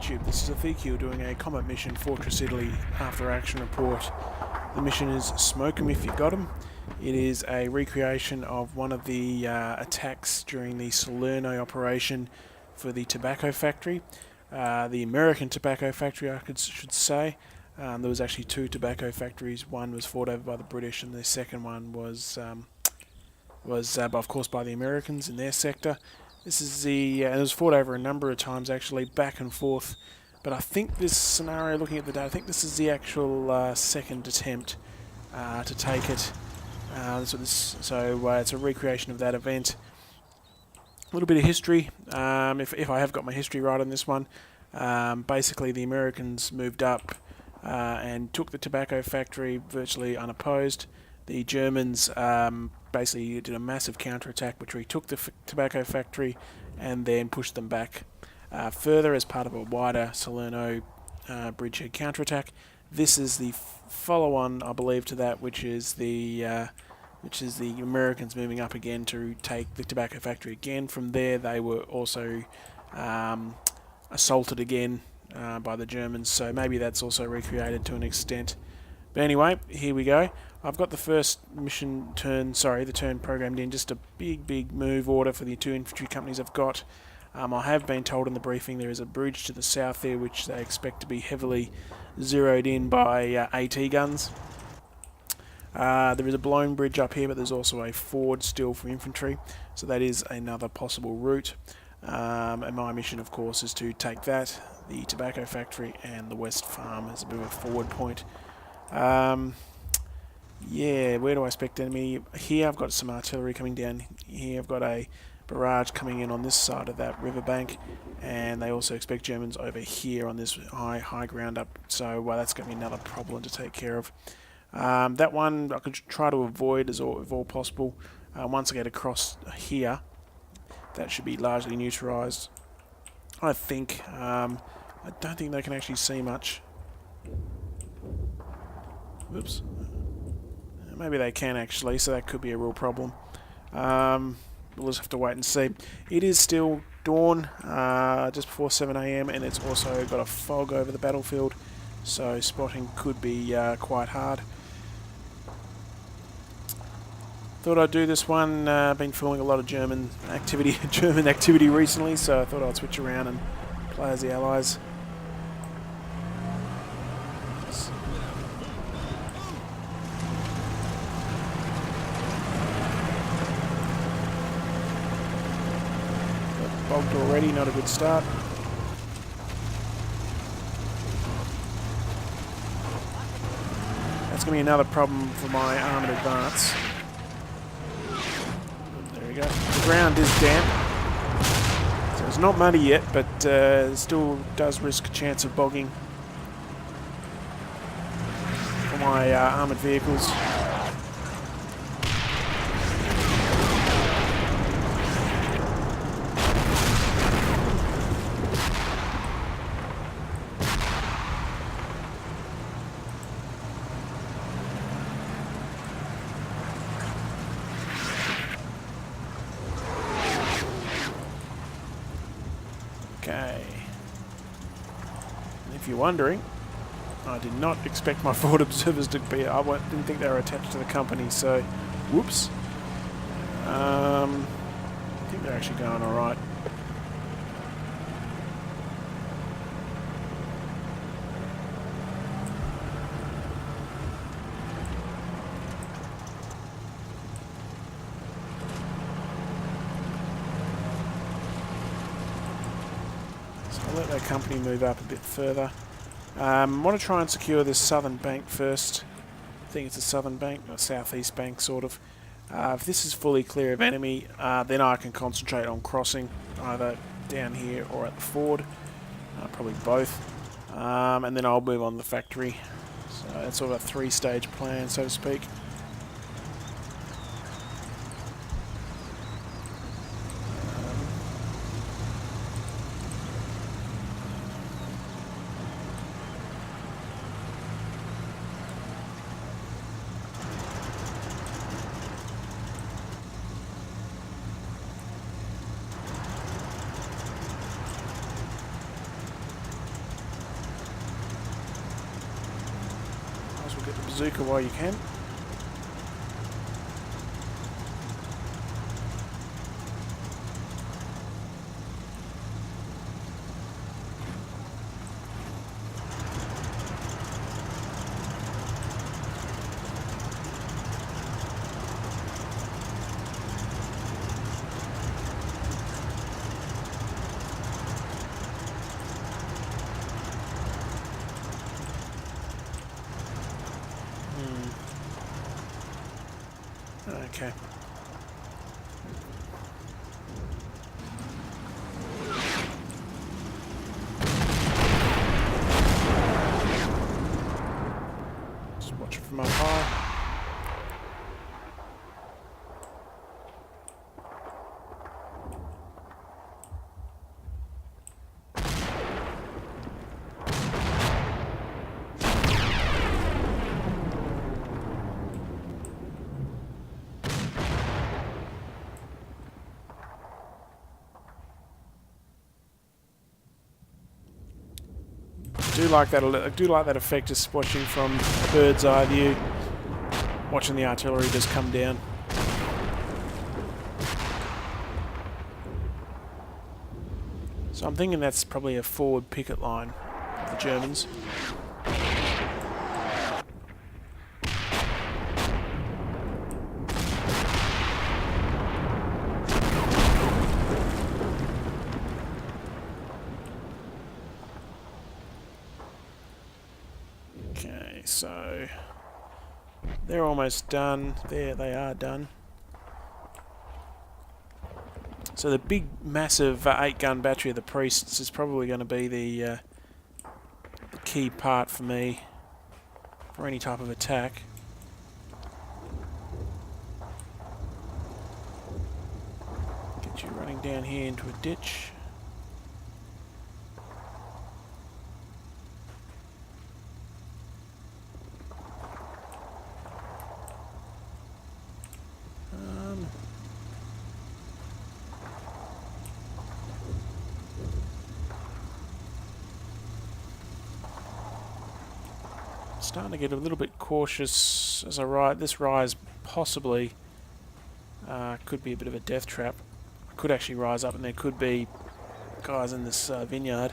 YouTube. This is a VQ doing a combat mission, Fortress Italy, after action report. The mission is Smoke 'em if you got 'em. It is a recreation of one of the attacks during the Salerno operation for the tobacco factory. The American tobacco factory, I should say. There was actually two tobacco factories. One was fought over by the British, and the second one was of course, by the Americans in their sector. This is the it was fought over a number of times, actually, back and forth. But I think this scenario, looking at the data, I think this is the actual second attempt to take it. So it's a recreation of that event. A little bit of history, if I have got my history right on this one. Basically, the Americans moved up and took the tobacco factory virtually unopposed. The Germans basically did a massive counterattack, which retook the tobacco factory and then pushed them back further as part of a wider Salerno bridgehead counterattack. This is the follow-on, I believe, to that, which is the Americans moving up again to take the tobacco factory again. From there, they were also assaulted again by the Germans, so maybe that's also recreated to an extent. But anyway, here we go. I've got the first mission the turn programmed in, just a big move order for the two infantry companies I've got. I have been told in the briefing there is a bridge to the south there which they expect to be heavily zeroed in by AT guns. There is a blown bridge up here, but there's also a ford still for infantry, so that is another possible route. And my mission, of course, is to take that, the tobacco factory, and the west farm as a bit of a forward point. Yeah, where do I expect enemy? Here I've got some artillery coming down here. I've got a barrage coming in on this side of that riverbank, and they also expect Germans over here on this high ground up, so that's going to be another problem to take care of. That one I could try to avoid if all possible. Once I get across here, that should be largely neutralised, I think. I don't think they can actually see much. Whoops. Maybe they can actually, so that could be a real problem. We'll just have to wait and see. It is still dawn, just before 7 AM, and it's also got a fog over the battlefield, so spotting could be quite hard. Thought I'd do this one. Been filming a lot of German activity recently, so I thought I'd switch around and play as the Allies. Bogged already, not a good start. That's going to be another problem for my armoured advance. There we go. The ground is damp, so it's not muddy yet, but it still does risk a chance of bogging for my armoured vehicles. Okay. And if you're wondering, I did not expect my forward observers to be. Didn't think they were attached to the company, so whoops. I think they're actually going all right. I'll let that company move up a bit further. I want to try and secure this southern bank first. I think it's a southern bank, or southeast bank, sort of. If this is fully clear of enemy, then I can concentrate on crossing, either down here or at the ford. Probably both. And then I'll move on to the factory. So that's sort of a three-stage plan, so to speak. Get the bazooka while you can. Okay. Just watch it from up high. I do like that effect, just watching from a bird's eye view, watching the artillery just come down. So I'm thinking that's probably a forward picket line of the Germans. Okay, so they're almost done. There they are done. So the big, massive 8-gun battery of the Priests is probably going to be the key part for me for any type of attack. Get you running down here into a ditch. Starting to get a little bit cautious as I ride. This rise possibly could be a bit of a death trap. I could actually rise up and there could be guys in this vineyard.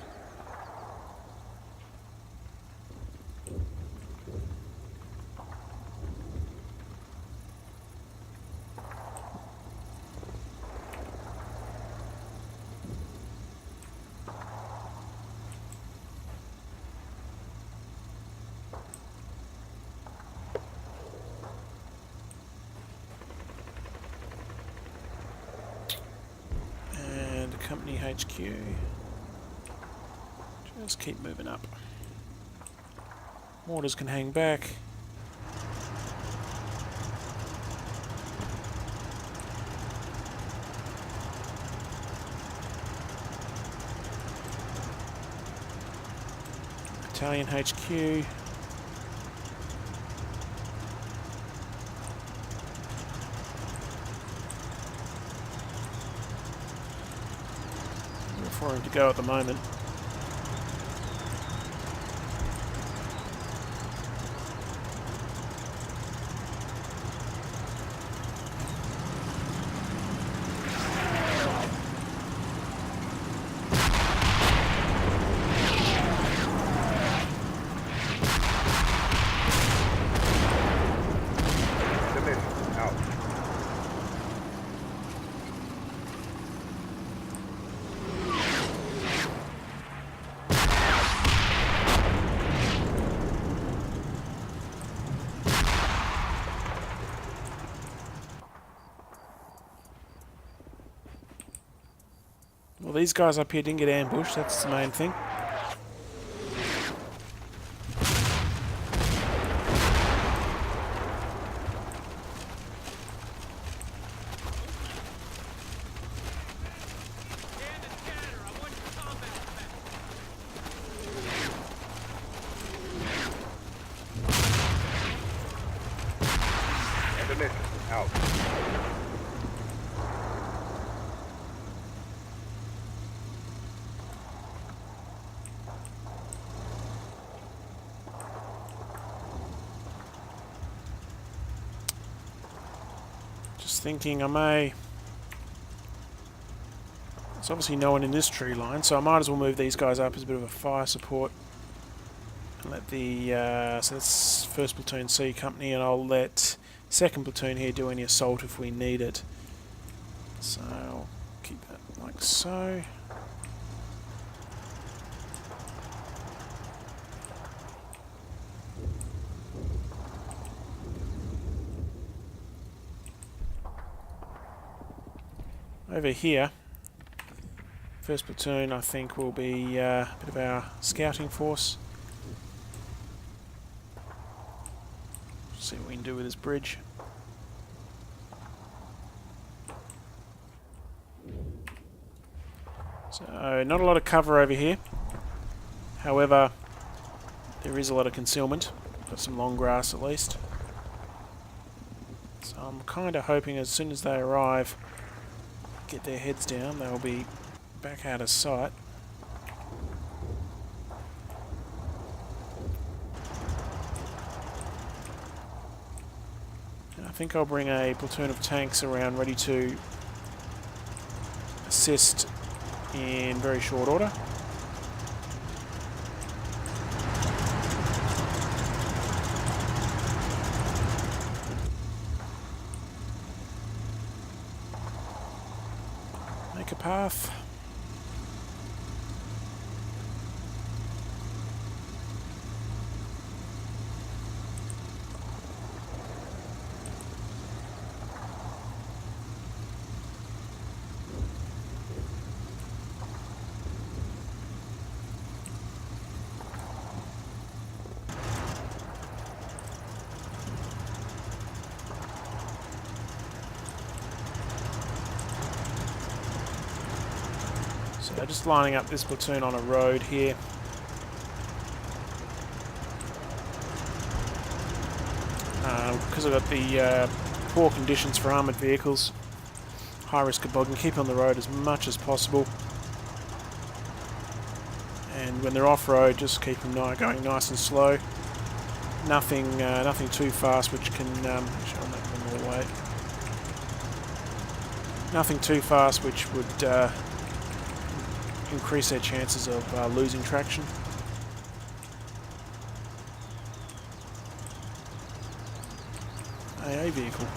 Company HQ. Just keep moving up. Mortars can hang back. Battalion HQ. For him to go at the moment. Well, these guys up here didn't get ambushed, that's the main thing. Out. Just thinking I may... There's obviously no one in this tree line, so I might as well move these guys up as a bit of a fire support. And let the... so that's 1st Platoon C Company, and I'll let 2nd Platoon here do any assault if we need it. So I'll keep that like so. Over here, 1st Platoon I think will be a bit of our scouting force. See what we can do with this bridge. So not a lot of cover over here. However, there is a lot of concealment. Got some long grass at least. So I'm kind of hoping as soon as they arrive, get their heads down, they'll be back out of sight. And I think I'll bring a platoon of tanks around ready to assist in very short order. Make a path. So just lining up this platoon on a road here. Because I've got the poor conditions for armoured vehicles, high risk of bogging, keep on the road as much as possible. And when they're off-road, just keep them going nice and slow. Nothing too fast, which can... actually, I'll make them more weight. Nothing too fast, which would increase their chances of losing traction. AA vehicle.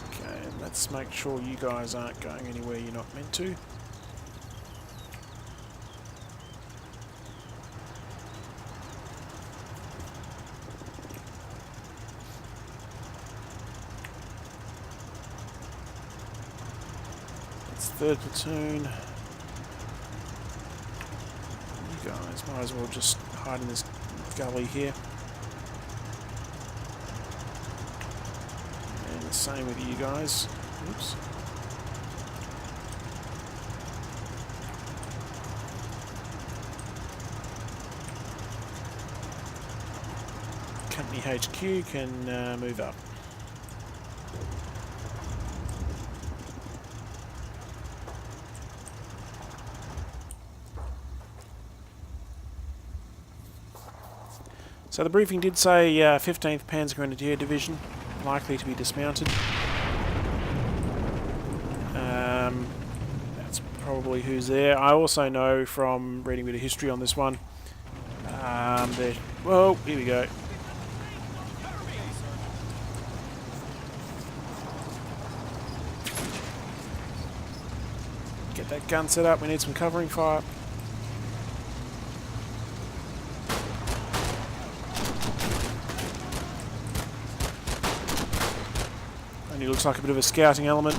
Okay, let's make sure you guys aren't going anywhere you're not meant to. It's 3rd platoon. You guys might as well just hide in this gully here. And the same with you guys. Oops. Company HQ can move up. So the briefing did say 15th Panzer Grenadier Division, likely to be dismounted. That's probably who's there. I also know from reading a bit of history on this one, whoa, here we go. Get that gun set up, we need some covering fire. Only looks like a bit of a scouting element.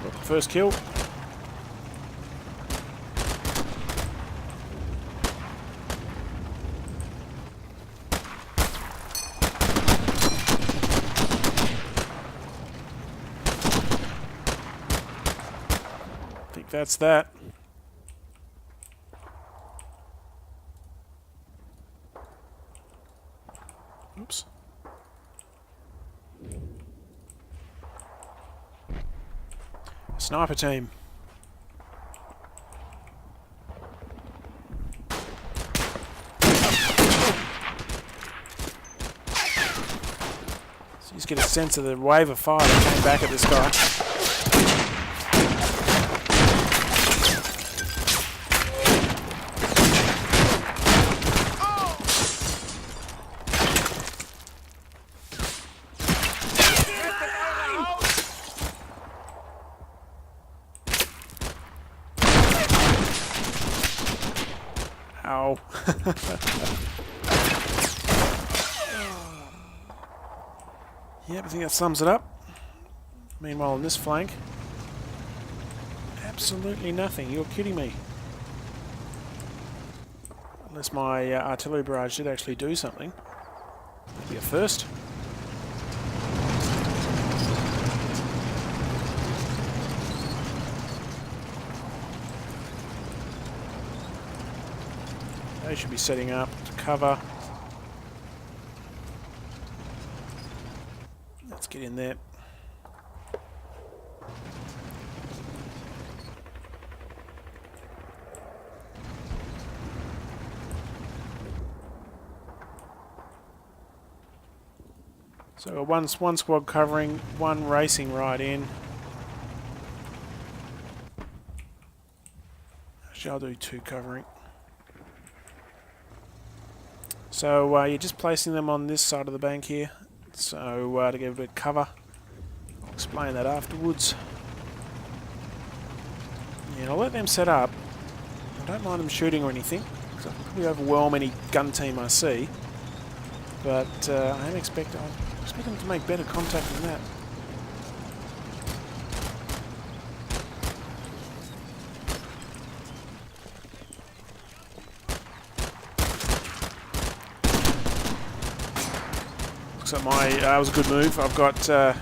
Got the first kill. I think that's that. Oops. Sniper team. Just get a sense of the wave of fire that came back at this guy. Ow. Yep, I think that sums it up. Meanwhile, on this flank, absolutely nothing. You're kidding me. Unless my artillery barrage did actually do something. That'd be a first. They should be setting up to cover. Let's get in there. So one squad covering, one racing right in. Actually, I'll do two covering. So you're just placing them on this side of the bank here, so to get a bit of cover. I'll explain that afterwards. Yeah, I'll let them set up. I don't mind them shooting or anything, because I can probably overwhelm any gun team I see. But I expect them to make better contact than that. Looks like that was a good move. I've got that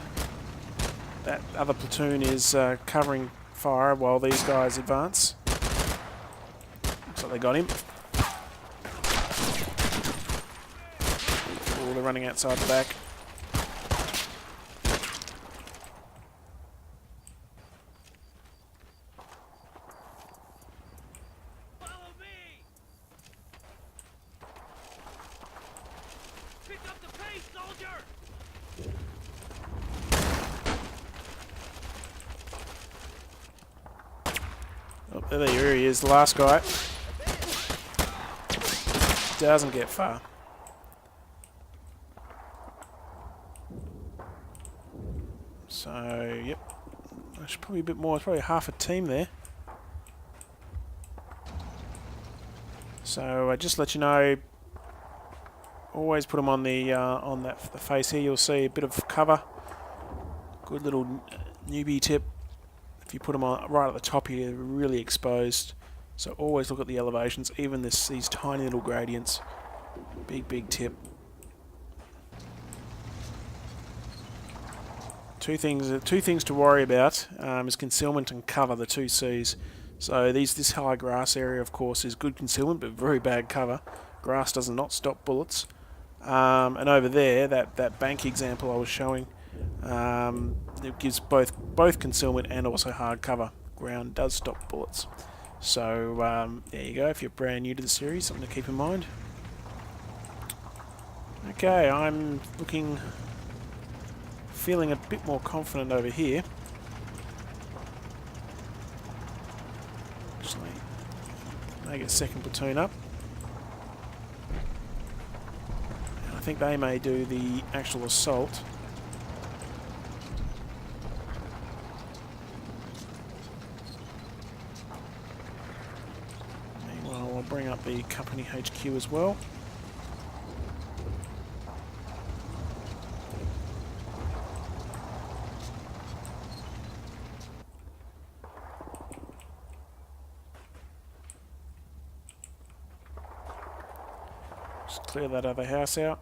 other platoon is covering fire while these guys advance. Looks like they got him. Oh, they're running outside the back. Oh, there he is, the last guy. Doesn't get far. So, yep. There's probably a bit more. It's probably half a team there. So, just let you know, always put them on the the face here. You'll see a bit of cover. Good little newbie tip. If you put them on right at the top here, they're really exposed. So always look at the elevations, even these tiny little gradients. Big tip. Two things to worry about is concealment and cover, the two C's. So this high grass area, of course, is good concealment, but very bad cover. Grass does not stop bullets. And over there, that bank example I was showing, it gives both concealment and also hard cover. Ground does stop bullets. So there you go. If you're brand new to the series, something to keep in mind. Okay, I'm feeling a bit more confident over here. Actually, may get second platoon up. I think they may do the actual assault. Meanwhile, I'll bring up the company HQ as well. Just clear that other house out.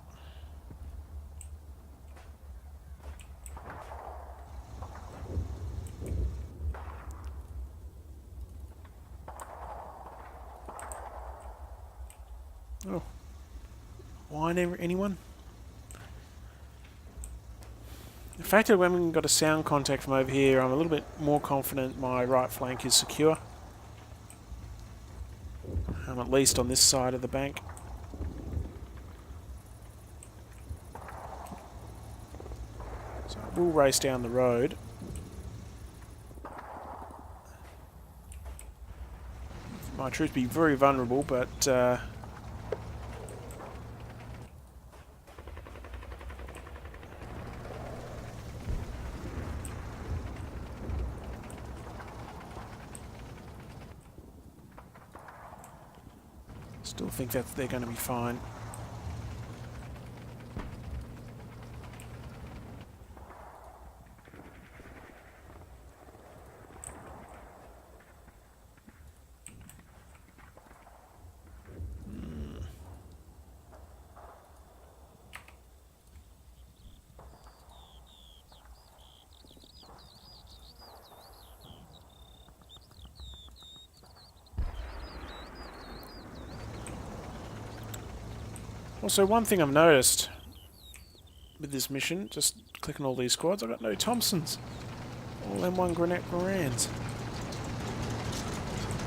Oh, why never anyone? The fact that we haven't got a sound contact from over here, I'm a little bit more confident my right flank is secure. At least on this side of the bank. We'll race down the road. My troops be very vulnerable, but still think that they're going to be fine. Also, one thing I've noticed with this mission, just clicking all these squads, I've got no Thompsons. All M1 Grenadiers.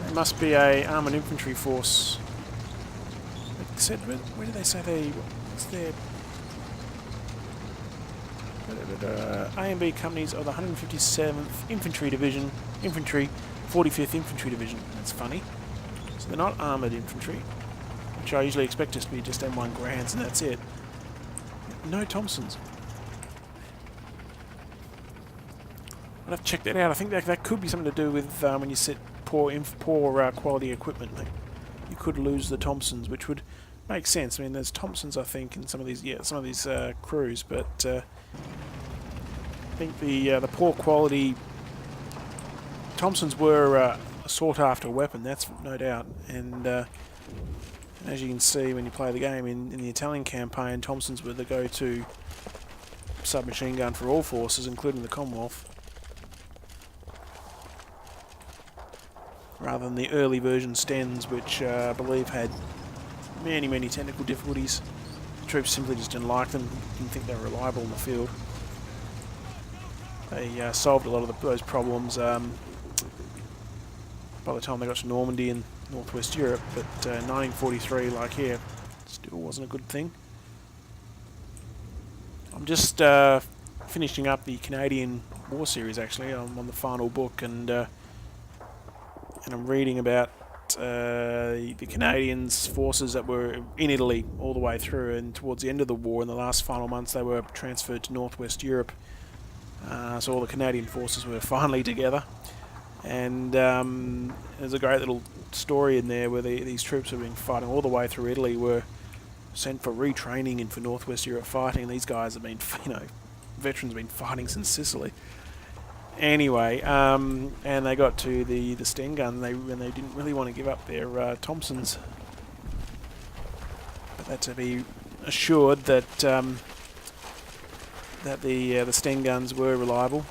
It must be a armoured infantry force. Except, where did they say they... What's their... A and B companies of the 157th Infantry Division, Infantry, 45th Infantry Division. That's funny. So they're not armoured infantry, which I usually expect to be just M1 Grands, and that's it. No Thompsons. I'd have to check that out. I think that could be something to do with when you set poor quality equipment. Like, you could lose the Thompsons, which would make sense. I mean, there's Thompsons, I think, in some of these crews, but I think the poor quality Thompsons were a sought-after weapon. That's no doubt, and as you can see when you play the game in the Italian campaign, Thompsons were the go-to submachine gun for all forces, including the Commonwealth, rather than the early version Stens, which I believe had many technical difficulties. The troops simply just didn't like them, didn't think they were reliable in the field. They solved a lot of those problems by the time they got to Normandy and Northwest Europe, but 1943, like here, still wasn't a good thing. I'm just finishing up the Canadian War series, actually. I'm on the final book, and I'm reading about the Canadians' forces that were in Italy all the way through, and towards the end of the war, in the last final months, they were transferred to Northwest Europe. So all the Canadian forces were finally together. And there's a great little story in there where these troops who have been fighting all the way through Italy were sent for retraining and for Northwest Europe fighting. And these guys have been, veterans have been fighting since Sicily. Anyway, and they got to the Sten gun, and they didn't really want to give up their Thompsons. But that's to be assured that that the Sten guns were reliable.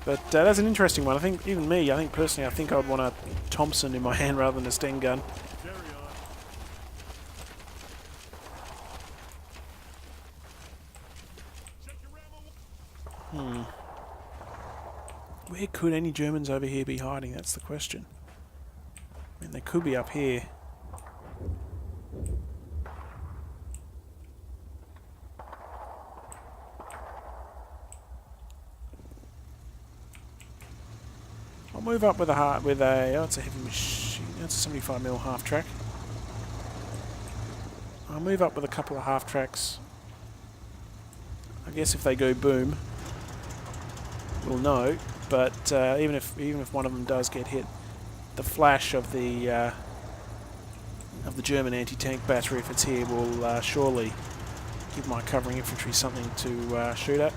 But that's an interesting one. I think, even me, personally, I think I'd want a Thompson in my hand rather than a Sten gun. Where could any Germans over here be hiding? That's the question. I mean, they could be up here. I'll move up with a it's a heavy machine. It's a 75mm half track. I'll move up with a couple of half tracks. I guess if they go boom, we'll know. But even if one of them does get hit, the flash of the German anti-tank battery, if it's here, will surely give my covering infantry something to shoot at.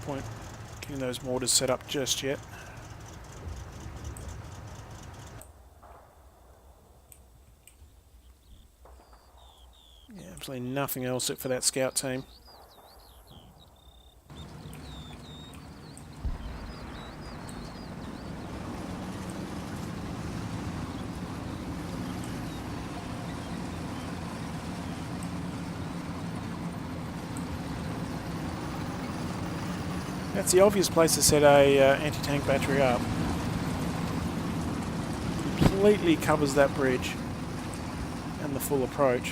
Point getting those mortars set up just yet. Yeah, absolutely nothing else for that scout team. That's the obvious place to set a anti-tank battery up. Completely covers that bridge and the full approach.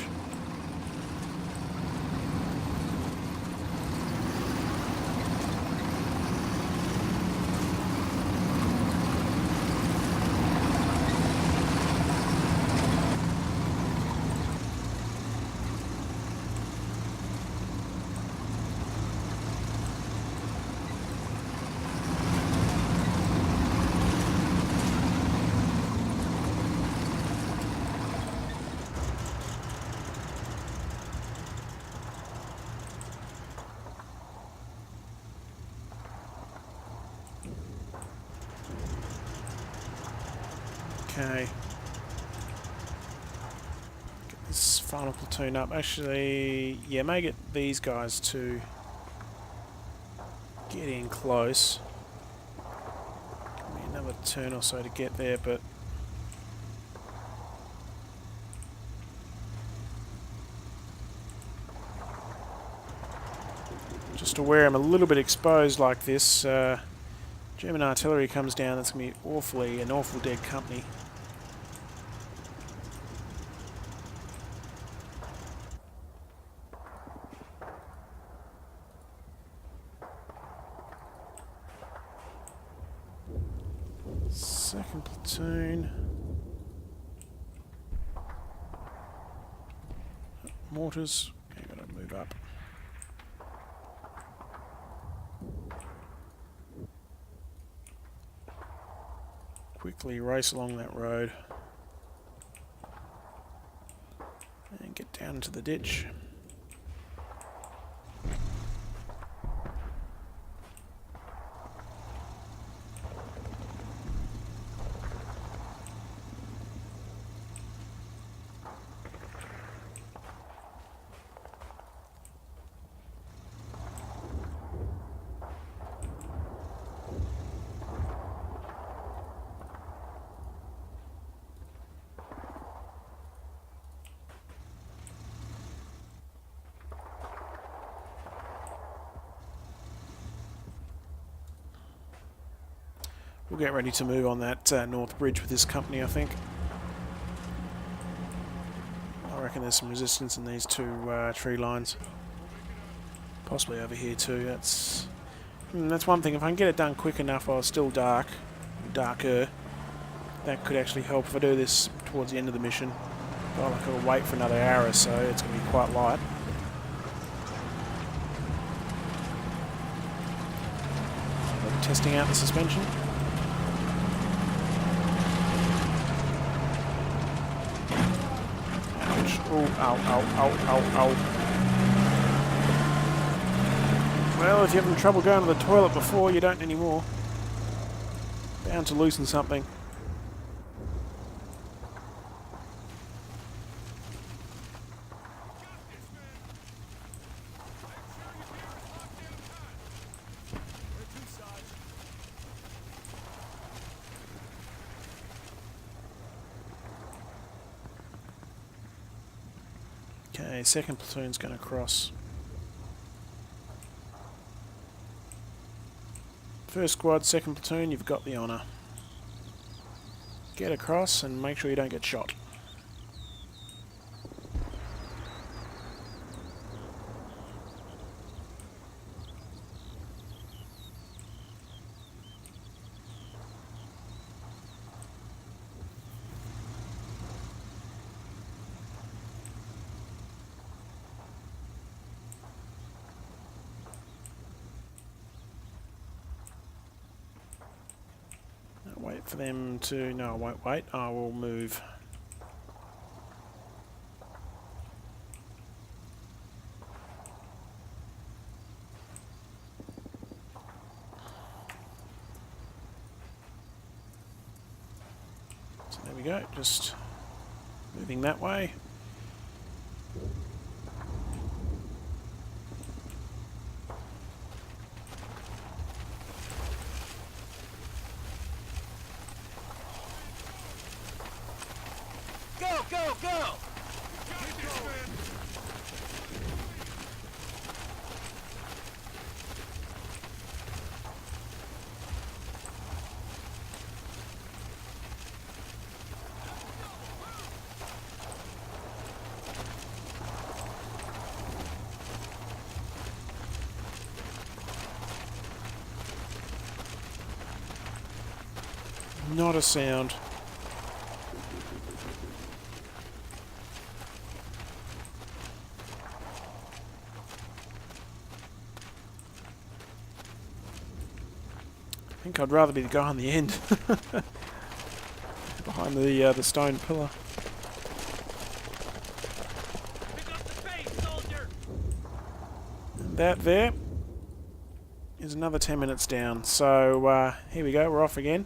Okay. Get this final platoon up. Actually, yeah, may get these guys to get in close. Give me another turn or so to get there, but just aware I'm a little bit exposed like this. German artillery comes down, that's going to be an awful dead company. Second platoon. Mortars. Okay, got to move up. Quickly race along that road. And get down into the ditch. We'll get ready to move on that north bridge with this company, I think. I reckon there's some resistance in these two tree lines. Possibly over here too. That's one thing. If I can get it done quick enough while it's still darker, that could actually help. If I do this towards the end of the mission, well, I could wait for another hour or so. It's going to be quite light. Testing out the suspension. Oh, ow, ow, ow, ow, ow. Well, if you're having trouble going to the toilet before, you don't anymore. Bound to loosen something. Okay, second platoon's going to cross. First squad, second platoon, you've got the honour. Get across and make sure you don't get shot. Wait for them to... No, I won't wait. I will move. So there we go. Just moving that way. Go, go! Not a sound. I think I'd rather be the guy on the end. Behind the stone pillar. Pick up the pace, soldier! And that there is another 10 minutes down. So here we go, we're off again.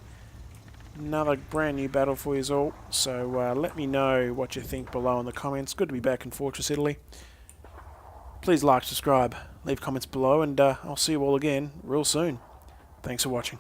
Another brand new battle for you all. So let me know what you think below in the comments. Good to be back in Fortress Italy. Please like, subscribe, leave comments below, and I'll see you all again real soon. Thanks for watching.